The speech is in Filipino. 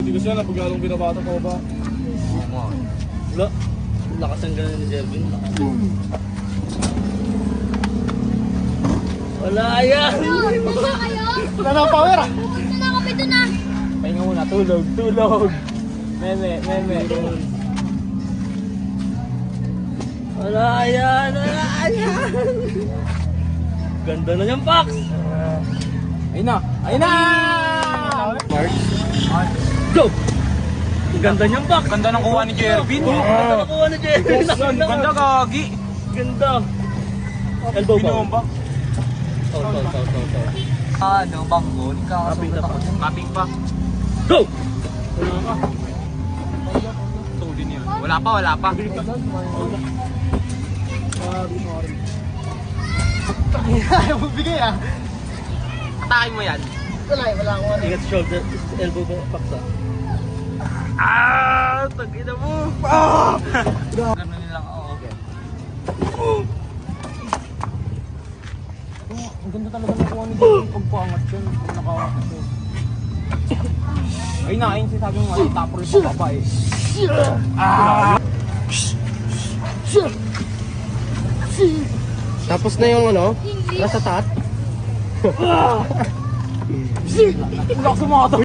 Hindi ko siya na paglalong binabata ko ba? Wala. Lakas ang gano'n ni Jervin. Wala yan! Dito kayo? Wala na ang power ah! Punta na kami doon ah. Pahinga muna, tulog, tulog! Meme. Wala yan! Ganda na yung box! Ayun na! Ayun na! Mark. Go! Ganda niyang box! Ganda ng kuha ni Jervin. Ganda ng kuha ni Jervin! Ganda gagi. Ganda! Elbow ba? Binomba. Ano, banggo? Kakasulat ako. Mapping pa. Go! Tulin yun. Wala pa. Ayaw mo bigay ah! Atakin mo yan. Wala akong ano. Ingat shoulder, elbow ba? Paksa. Tagina mo! Ganun nilang ako. Okay. Ang ganda talaga ng kuha ni Jervin. Pagpangat yun. Nakawakas yun. Ayun na, ayun sinasabi mo nga. Tapos yung pababa eh. Tapos na yung ano, nasa tat. Wala ko sumato.